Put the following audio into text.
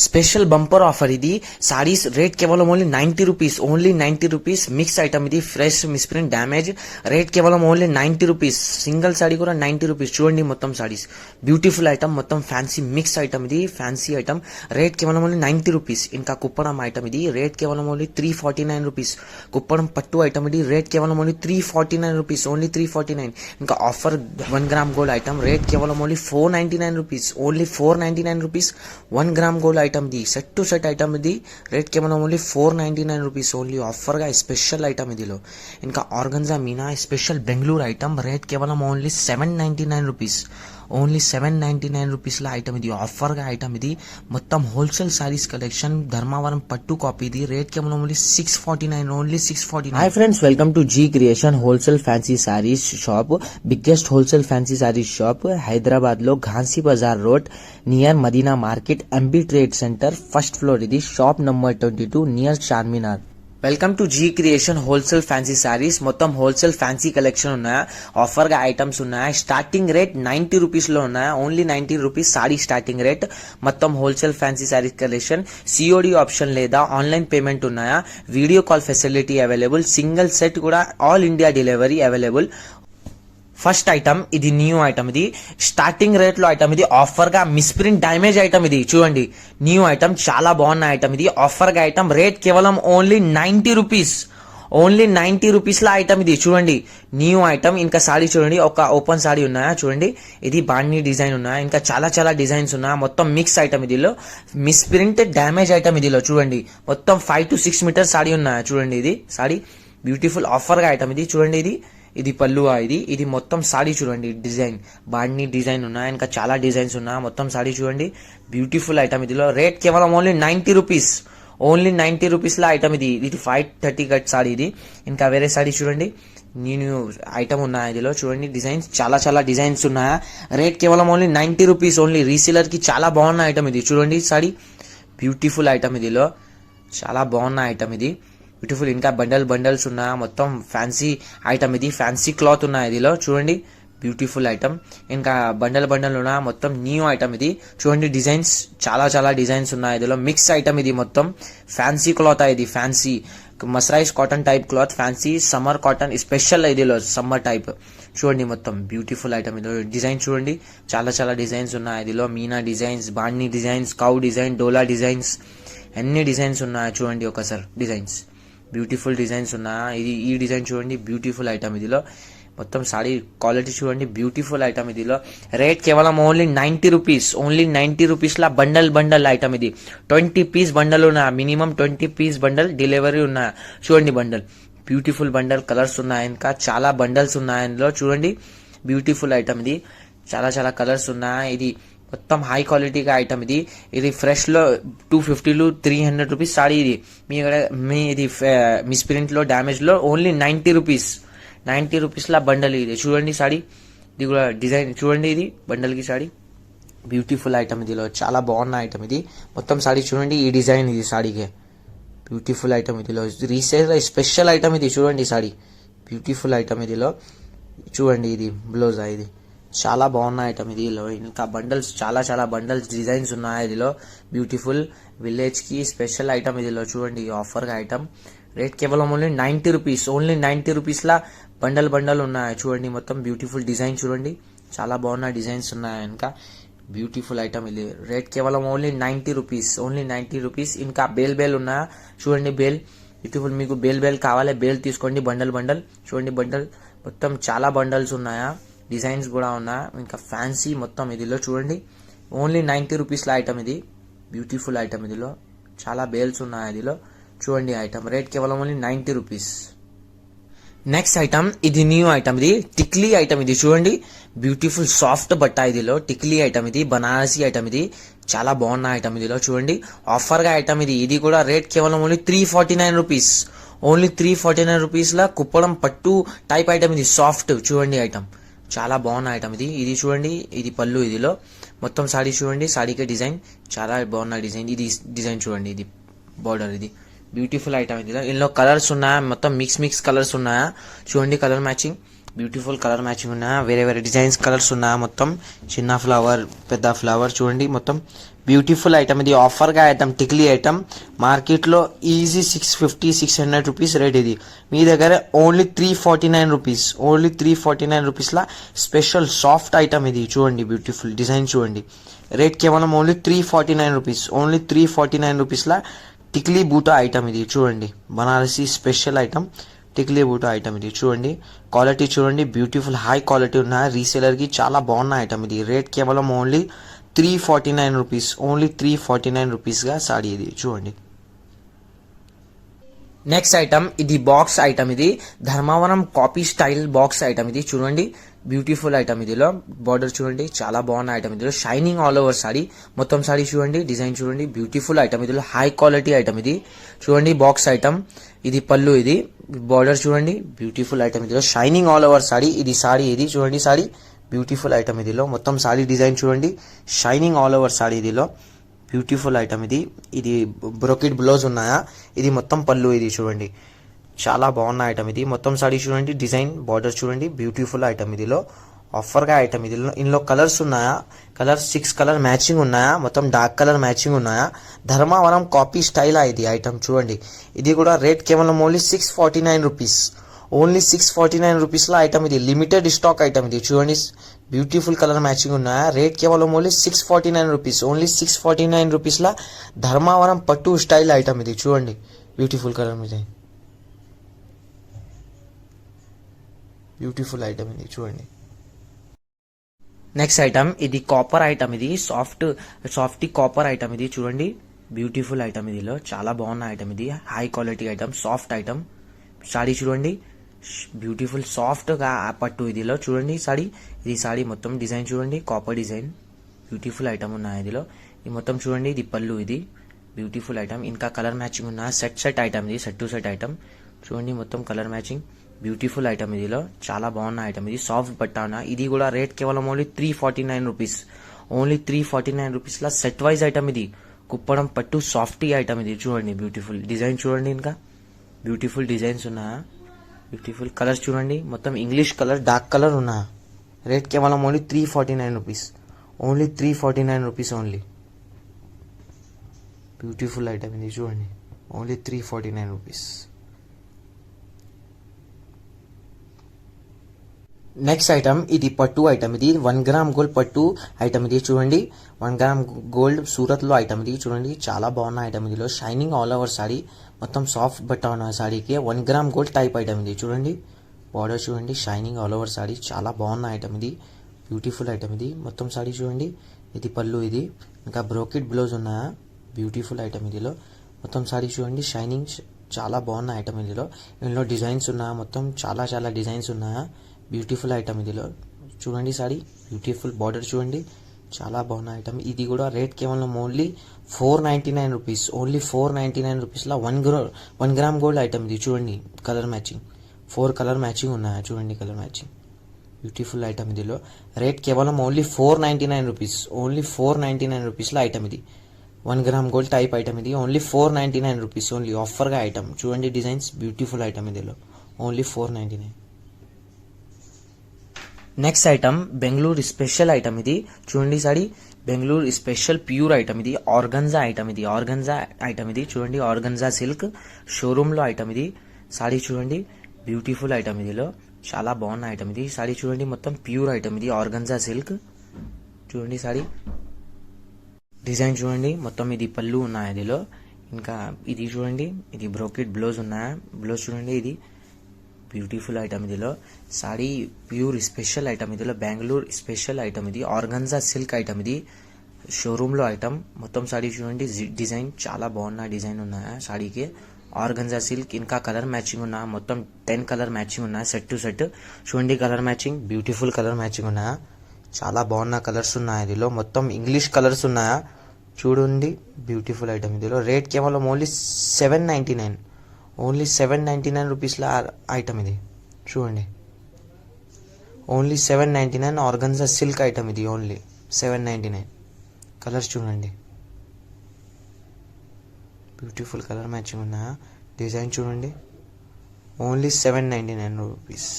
Special bumper offer ఇది. Saris rate కేవలం only 90 rupees, only 90 rupees. Mix item ఇది, fresh misprint damage. Rate కేవలం only 90 rupees. Single sorry కూడా 90 rupees. చూడండి మొత్తం సారీస్ బ్యూటిఫుల్ ఐటమ్, మొత్తం ఫ్యాన్సీ మిక్స్ ఐటమ్ ఇది, ఫ్యాన్సీ ఐటమ్. రేట్ కేవలం ఓన్లీ 90 రూపీస్. ఇంకా కుప్పడం ఐటమ్ ఇది, రేట్ కేవలం ఓన్లీ 349 రూపీస్. కుప్పడం పట్టు ఐటమ్ ఇది, రేట్ కేవలం ఓన్లీ 349 రూపీస్, ఓన్లీ 349. ఇంకా offer 1 gram gold item, rate కేవలం only 499 rupees, only 499 rupees. 1 gram gold item ది, సెట్ టు సెట్ ఐటమ్ ఇది, రేట్ కేవలం ఓన్లీ 499 రూపీస్, ఓన్లీ ఆఫర్ గా స్పెషల్ ఐటమ్ ఇదిలో. ఇంకా ఆర్గన్జా మీనా స్పెషల్ బెంగళూరు ఐటమ్, రేట్ కేవలం ఓన్లీ 799 రూపీస్, ఓన్లీ 799 రూపీస్ లా ఐటమ్ ఇది, ఆఫర్ గా ఐటమ్ ఇది. మొత్తం హోల్సేల్ సారీస్ కలెక్షన్, ధర్మవరం పట్టు కాపీ ఇది, రేట్ కేవలం only 649, only 649. Hi friends, welcome to G creation wholesale fancy sarees shop. Biggest wholesale fancy sarees shop Hyderabad లో Ghansi Bazar road near Madina market, MB trade centre, first floor ఇది, shop number 22 near Charminar. Welcome to G creation wholesale fancy sarees. మొత్తం wholesale fancy collection ఉన్నాయా, offer గా items ఉన్నాయా. Starting rate 90 rupees లో ఉన్నాయా, only 90 rupees saree starting rate. మొత్తం wholesale fancy sarees collection. COD option లేదా online payment ఉన్నాయా. Video call facility available. Single set కూడా all India delivery available. First item ఇది, న్యూ ఐటమ్ ఇది, స్టార్టింగ్ రేట్ లో ఐటమ్ ఇది, ఆఫర్ గా మిస్ప్రింట్ డ్యామేజ్ ఐటమ్ ఇది. చూడండి న్యూ ఐటమ్, చాలా బాగున్న ఐటమ్ ఇది, ఆఫర్ గా ఐటమ్. రేట్ కేవలం ఓన్లీ 90 రూపీస్, ఓన్లీ 90 రూపీస్ లా ఐటమ్ ఇది. చూడండి న్యూ ఐటమ్. ఇంకా సారీ చూడండి, ఒక ఓపెన్ సారీ ఉన్నాయా, చూడండి ఇది బాండీ డిజైన్ ఉన్నాయా, ఇంకా చాలా చాలా డిజైన్స్ ఉన్నాయా. మొత్తం మిక్స్ ఐటమ్ ఇదిలో, మిస్ప్రింట్ డ్యామేజ్ ఐటమ్ ఇదిలో. చూడండి మొత్తం 5 to 6 మీటర్స్ సారీ ఉన్నాయా. చూడండి ఇది సారీ బ్యూటిఫుల్ ఆఫర్ గా ఐటమ్ ఇది. చూడండి ఇది పల్లువా, ఇది మొత్తం సారీ చూడండి, డిజైన్ బాండీ డిజైన్ ఉన్నాయి, ఇంకా చాలా డిజైన్స్ ఉన్నాయి. మొత్తం సారీ చూడండి బ్యూటిఫుల్ ఐటమ్ ఇదిలో. రేట్ కేవలం ఓన్లీ 90 రూపీస్, ఓన్లీ 90 రూపీస్ లా ఐటమ్ ఇది. ఇది 530 గట్ సారీ ఇది. ఇంకా వేరే సారీ చూడండి, న్యూ ఐటమ్ ఉన్నాయి ఇదిలో. చూడండి డిజైన్స్, చాలా చాలా డిజైన్స్ ఉన్నాయా. రేట్ కేవలం ఓన్లీ 90 రూపీస్, ఓన్లీ రీసీలర్ కి చాలా బాగున్న ఐటమ్ ఇది. చూడండి సారీ బ్యూటిఫుల్ ఐటమ్ ఇదిలో, చాలా బాగున్న ఐటమ్ ఇది, బ్యూటిఫుల్. ఇంకా బండల్స్ ఉన్నాయా, మొత్తం ఫ్యాన్సీ ఐటమ్ ఇది, ఫ్యాన్సీ క్లాత్ ఉన్నాయి ఇదిలో. చూడండి బ్యూటిఫుల్ ఐటమ్. ఇంకా బండల్ ఉన్నాయా, మొత్తం న్యూ ఐటమ్ ఇది. చూడండి డిజైన్స్, చాలా చాలా డిజైన్స్ ఉన్నాయి ఇదిలో. మిక్స్ ఐటమ్ ఇది, మొత్తం ఫ్యాన్సీ క్లాత్ ఇది, fancy mercerised cotton type cloth, fancy summer cotton special ఇదిలో, సమ్మర్ టైప్. చూడండి మొత్తం బ్యూటిఫుల్ ఐటమ్ ఇదిలో. డిజైన్ చూడండి, చాలా చాలా డిజైన్స్ ఉన్నాయి ఇదిలో. మీనా డిజైన్స్, బాండీ డిజైన్స్, కౌ డిజైన్, డోలా డిజైన్స్, అన్ని డిజైన్స్ ఉన్నాయి. చూడండి ఒకసారి డిజైన్స్, బ్యూటిఫుల్ డిజైన్స్ ఉన్నాయా. ఈ డిజైన్ చూడండి బ్యూటిఫుల్ ఐటమ్ ఇదిలో. మొత్తం సారీ క్వాలిటీ చూడండి బ్యూటిఫుల్ ఐటమ్ ఇదిలో. రేట్ కేవలం ఓన్లీ 90 రూపీస్, ఓన్లీ 90 రూపీస్ లా బండల్ ఐటమ్ ఇది. 20 పీస్ బండల్ ఉన్నాయా, మినిమం 20 పీస్ బండల్ డెలివరీ ఉన్నాయా. చూడండి బండల్, బ్యూటిఫుల్ బండల్, కలర్స్ ఉన్నాయి, ఇంకా చాలా బండల్స్ ఉన్నాయి అందులో. చూడండి బ్యూటిఫుల్ ఐటమ్ ఇది, చాలా చాలా కలర్స్ ఉన్నాయి. ఇది మొత్తం హై క్వాలిటీగా ఐటమ్ ఇది. ఇది ఫ్రెష్ లో 250 to 300 రూపీస్ సారీ ఇది. మీ ఇది మిస్ప్రింట్ లో డ్యామేజ్ లో ఓన్లీ 90 రూపీస్, 90 రూపీస్ లా బండల్ ఇది. చూడండి సారీ, ఇది కూడా డిజైన్ చూడండి, ఇది బండల్ కి సారీ బ్యూటిఫుల్ ఐటమ్ ఇదిలో, చాలా బాగున్న ఐటమ్ ఇది. మొత్తం సారీ చూడండి, ఈ డిజైన్ ఇది సారీకి బ్యూటిఫుల్ ఐటమ్ ఇదిలో. రీసేల్ స్పెషల్ ఐటమ్ ఇది. చూడండి సారీ బ్యూటిఫుల్ ఐటమ్ ఇదిలో. చూడండి ఇది బ్లౌజా, ఇది చాలా బాగున్న ఐటమ్ ఇది. ఇంకా బండల్స్, చాలా చాలా బండల్స్ డిజైన్స్ ఉన్నాయి ఇదిలో. బ్యూటిఫుల్ విలేజ్ కి స్పెషల్ ఐటమ్ ఇదిలో. చూడండి ఆఫర్ గా ఐటమ్. రేట్ కేవలం ఓన్లీ 90 రూపీస్, ఓన్లీ 90 రూపీస్ లా బండల్ ఉన్నాయి. చూడండి మొత్తం బ్యూటిఫుల్ డిజైన్, చూడండి చాలా బాగున్న డిజైన్స్ ఉన్నాయి. ఇంకా బ్యూటిఫుల్ ఐటమ్ ఇది. రేట్ కేవలం ఓన్లీ 90 రూపీస్, ఓన్లీ 90 రూపీస్. ఇంకా బేల్ ఉన్నాయా, చూడండి బేల్ బ్యూటిఫుల్. మీకు బేల్ కావాలి, బేల్ తీసుకోండి. బండల్ చూడండి బండల్, మొత్తం చాలా బండల్స్ ఉన్నాయా, డిజైన్స్ కూడా ఉన్నా. ఇంకా ఫ్యాన్సీ మొత్తం ఇదిలో. చూడండి ఓన్లీ 90 రూపీస్ లా ఐటమ్ ఇది, బ్యూటిఫుల్ ఐటమ్ ఇదిలో. చాలా బేల్స్ ఉన్నాయి ఇదిలో. చూడండి ఐటమ్, రేట్ కేవలం ఓన్లీ 90 రూపీస్. నెక్స్ట్ ఐటమ్, ఇది న్యూ ఐటమ్ ఇది, టిక్లీ ఐటమ్ ఇది. చూడండి బ్యూటిఫుల్ సాఫ్ట్ బట్ట ఇదిలో, టిక్లీ ఐటమ్ ఇది, బనారసీ ఐటమ్ ఇది, చాలా బాగున్న ఐటమ్ ఇదిలో. చూడండి ఆఫర్ గా ఐటమ్ ఇది. ఇది కూడా రేట్ కేవలం ఓన్లీ 349 రూపీస్, ఓన్లీ 349 రూపీస్ లా కుప్పడం పట్టు టైప్ ఐటమ్ ఇది, సాఫ్ట్. చూడండి ఐటమ్, చాలా బాగున్న ఐటమ్ ఇది. ఇది చూడండి, ఇది పళ్ళు ఇదిలో. మొత్తం సారీ చూడండి, సారీకి డిజైన్ చాలా బాగున్న డిజైన్. ఇది డిజైన్ చూడండి, ఇది బార్డర్, ఇది బ్యూటిఫుల్ ఐటమ్ ఇది. ఇందులో కలర్స్ ఉన్నాయా, మొత్తం మిక్స్ కలర్స్ ఉన్నాయా. చూడండి colour matching, beautiful colour matching ఉన్నాయా, వేరే వేరే డిజైన్స్ కలర్స్ ఉన్నాయా, మొత్తం చిన్న ఫ్లవర్ పెద్ద ఫ్లవర్ చూడండి, మొత్తం బ్యూటిఫుల్ ఐటమ్. ఇది ఆఫర్గా ఐటమ్, టిక్లీ ఐటమ్. మార్కెట్లో ఈజీ 650-600 రూపీస్ రేట్. ఇది మీ దగ్గర ఓన్లీ 349 రూపీస్, ఓన్లీ 349 రూపీస్లా స్పెషల్ సాఫ్ట్ ఐటమ్. ఇది చూడండి, బ్యూటిఫుల్ డిజైన్ చూడండి. రేట్ కేవలం ఓన్లీ 349 రూపీస్, ఓన్లీ 349 రూపీస్లా టిక్లీ బూటా ఐటమ్. ఇది చూడండి, బనారసి స్పెషల్ ఐటమ్, టిక్లీ బూటా ఐటమ్. ఇది చూడండి, క్వాలిటీ చూడండి, బ్యూటిఫుల్ హై క్వాలిటీ ఉన్న రీసేలర్కి చాలా బాగున్న ఐటమ్. ఇది రేట్ కేవలం ఓన్లీ 349 రూపీస్, ఓన్లీ 349 రూపీస్గా సాడీ. ఇది చూడండి. నెక్స్ట్ ఐటమ్, ఇది బాక్స్ ఐటమ్. ఇది Dharmavaram copy style box item. ఇది చూడండి, బ్యూటిఫుల్ ఐటమ్. ఇదిలో బార్డర్ చూడండి, చాలా బాగున్న ఐటమ్. ఇదిలో షైనింగ్ ఆల్ ఓవర్ సాడీ, మొత్తం సాడీ చూడండి, డిజైన్ చూడండి, బ్యూటిఫుల్ ఐటమ్. ఇదిలో హై క్వాలిటీ ఐటమ్. ఇది చూడండి, బాక్స్ ఐటమ్. ఇది పళ్ళు, ఇది బార్డర్ చూడండి, బ్యూటిఫుల్ ఐటమ్. ఇదిలో షైనింగ్ ఆల్ ఓవర్ సాడీ. ఇది సాడీ, ఇది చూడండి సాడీ, బ్యూటిఫుల్ ఐటమ్. ఇదిలో మొత్తం సాడీ డిజైన్ చూడండి, షైనింగ్ ఆల్ ఓవర్ సాడీ. ఇదిలో బ్యూటిఫుల్ ఐటమ్. ఇది బ్రోకెట్ బ్లౌజ్ ఉన్నాయా, ఇది మొత్తం పళ్ళు. ఇది చూడండి, చాలా బాగున్న ఐటమ్. ఇది మొత్తం సాడీ చూడండి, డిజైన్ బార్డర్ చూడండి, బ్యూటిఫుల్ ఐటమ్. ఇదిలో ఆఫర్గా ఐటమ్. ఇందులో కలర్స్ ఉన్నాయా, కలర్స్ 6 కలర్ మ్యాచింగ్ ఉన్నాయా, మొత్తం డార్క్ కలర్ మ్యాచింగ్ ఉన్నాయా. ధర్మవరం కాపీ స్టైల్ ఇది ఐటమ్ చూడండి. ఇది కూడా రేట్ కేవలం ఓన్లీ 649 రూపీస్, ఓన్లీ 649 రూపీస్లో ఐటమ్. ఇది లిమిటెడ్ స్టాక్ ఐటమ్. ఇది చూడండి, బ్యూటిఫుల్ కలర్ మ్యాచింగ్ ఉన్నాయా. రేట్ కేవలం ఓన్లీ 649 రూపీస్, ఓన్లీ 649 రూపీస్లా ధర్మవరం పట్టు స్టైల్ ఐటమ్. ఇది చూడండి, బ్యూటిఫుల్ కలర్ మీద బ్యూటిఫుల్ ఐటమ్. ఇది చూడండి. నెక్స్ట్ ఐటమ్, ఇది కాపర్ ఐటమ్. ఇది సాఫ్ట్ కాపర్ ఐటమ్. ఇది చూడండి, బ్యూటిఫుల్ ఐటమ్. ఇదిలో చాలా బాగున్న ఐటమ్. ఇది high quality item, soft item. Saree చూడండి, బ్యూటిఫుల్ సాఫ్ట్ గా పట్టు. ఇదిలో చూడండి సాడీ, ఇది సాడీ మొత్తం డిజైన్ చూడండి, కాపర్ డిజైన్, బ్యూటిఫుల్ ఐటమ్ ఉన్నాయి. ఇదిలో ఇది మొత్తం చూడండి, ఇది పళ్ళు. ఇది బ్యూటిఫుల్ ఐటమ్. ఇంకా కలర్ మ్యాచింగ్ ఉన్న సెట్ ఐటమ్. ఇది సెట్ టు సెట్ ఐటమ్ చూడండి, మొత్తం కలర్ మ్యాచింగ్, బ్యూటిఫుల్ ఐటమ్. ఇదిలో చాలా బాగున్న ఐటమ్. ఇది సాఫ్ట్ పట్టానా. ఇది కూడా రేట్ కేవలం ఓన్లీ 349 రూపీస్, ఓన్లీ 349 రూపీస్లా సెట్ వైజ్ ఐటమ్. ఇది కుప్పడం పట్టు సాఫ్టీ ఐటమ్. ఇది చూడండి, బ్యూటిఫుల్ డిజైన్ చూడండి, ఇంకా బ్యూటిఫుల్ డిజైన్స్ ఉన్నాయా, బ్యూటిఫుల్ కలర్స్ చూడండి, మొత్తం ఇంగ్లీష్ కలర్, డార్క్ కలర్ ఉన్నాయా. రేట్ కేవలం only 349 rupees, only 349 rupees only. Beautiful item. ఇది చూడండి, ఓన్లీ 349 రూపీస్. నెక్స్ట్ ఐటమ్, ఇది పట్టు ఐటమ్. ఇది 1 గ్రామ్ గోల్డ్ పట్టు ఐటమ్. ఇది చూడండి, 1 గ్రామ్ గోల్డ్ సూరత్ లో ఐటమ్. ఇది చూడండి, చాలా బాగున్న ఐటమ్. ఇదిలో షైనింగ్ ఆల్ ఓవర్ సాడీ, మొత్తం సాఫ్ట్ బట్ట ఉన్న సాడీకి 1 గ్రామ్ గోల్డ్ టైప్ ఐటమ్. ఇది చూడండి, బార్డర్ చూడండి, షైనింగ్ ఆల్ ఓవర్ సాడీ, చాలా బాగున్న ఐటమ్. ఇది బ్యూటిఫుల్ ఐటమ్. ఇది మొత్తం సాడీ చూడండి, ఇది పళ్ళు. ఇది ఇంకా బ్రోకెట్ బ్లౌజ్ ఉన్నాయా, బ్యూటిఫుల్ ఐటమ్. ఇదిలో మొత్తం సాడీ చూడండి, షైనింగ్, చాలా బాగున్న ఐటమ్. ఇందులో డిజైన్స్ ఉన్నాయా, మొత్తం చాలా డిజైన్స్ ఉన్నాయా, బ్యూటిఫుల్ ఐటమ్. ఇదిలో చూడండి సాడీ, బ్యూటిఫుల్ బార్డర్ చూడండి, చాలా బాగున్న ఐటమ్. ఇది కూడా రేట్ కేవలం ఓన్లీ 499 రూపీస్, ఓన్లీ 499 రూపీస్లో 1 గ్రామ్ గోల్డ్ ఐటమ్. ఇది చూడండి, కలర్ మ్యాచింగ్, 4 కలర్ మ్యాచింగ్ ఉన్నాయా, చూడండి కలర్ మ్యాచింగ్, బ్యూటిఫుల్ ఐటమ్. ఇదిలో రేట్ కేవలం ఓన్లీ 499 రూపీస్, ఓన్లీ 499 రూపీస్లో ఐటమ్. ఇది 1 గ్రామ్ గోల్డ్ టైప్ ఐటమ్. ఇది ఓన్లీ 499 రూపీస్, ఓన్లీ ఆఫర్గా ఐటమ్. చూడండి డిజైన్స్, బ్యూటిఫుల్ ఐటమ్. ఇదిలో only 499. Next item, Bengaluru special item. ఇది చూడండి saree, Bengaluru special pure item. ఇది ఆర్గన్జా ఐటమ్. ఇది ఆర్గన్జా ఐటమ్. ఇది చూడండి, ఆర్గన్జా సిల్క్ షోరూమ్ లో ఐటమ్. ఇది సాడీ చూడండి, బ్యూటిఫుల్ ఐటమ్. ఇదిలో చాలా బాగున్న ఐటమ్. ఇది సాడీ చూడండి, మొత్తం ప్యూర్ ఐటమ్. ఇది ఆర్గన్జా సిల్క్ చూడండి, సాడీ డిజైన్ చూడండి, మొత్తం ఇది పళ్ళు ఉన్నాయి. ఇదిలో ఇంకా ఇది చూడండి, ఇది బ్రోకెట్ బ్లౌజ్ ఉన్నాయా, బ్లౌజ్ చూడండి, ఇది బ్యూటిఫుల్ ఐటమ్. ఇదిలో సాడీ ప్యూర్ స్పెషల్ ఐటమ్. ఇదిలో బెంగళూరు స్పెషల్ ఐటమ్. ఇది ఆర్గన్జా సిల్క్ ఐటమ్. ఇది షోరూమ్ లో ఐటమ్. మొత్తం సాడీ చూడండి, డిజైన్ చాలా బాగున్న డిజైన్ ఉన్నాయా సాడీకి, ఆర్గన్జా సిల్క్. ఇంకా కలర్ మ్యాచింగ్ ఉన్నా, మొత్తం 10 కలర్ మ్యాచింగ్ ఉన్నాయా, సెట్ టు సెట్ చూడండి, colour matching, beautiful colour matching ఉన్నాయా, చాలా బాగున్న కలర్స్ ఉన్నాయి. ఇదిలో మొత్తం ఇంగ్లీష్ కలర్స్ ఉన్నాయా, చూడండి, బ్యూటిఫుల్ ఐటమ్. ఇదిలో రేట్ కేవలం ఓన్లీ 799, ఓన్లీ 799 రూపీస్లో ఐటమ్. ఇది చూడండి, ఓన్లీ 799 ఆర్గన్జా సిల్క్ ఐటమ్. ఇది ఓన్లీ 799. కలర్స్ చూడండి, బ్యూటిఫుల్ కలర్ మ్యాచింగ్ ఉన్నాయా, డిజైన్ చూడండి, ఓన్లీ 799 రూపీస్.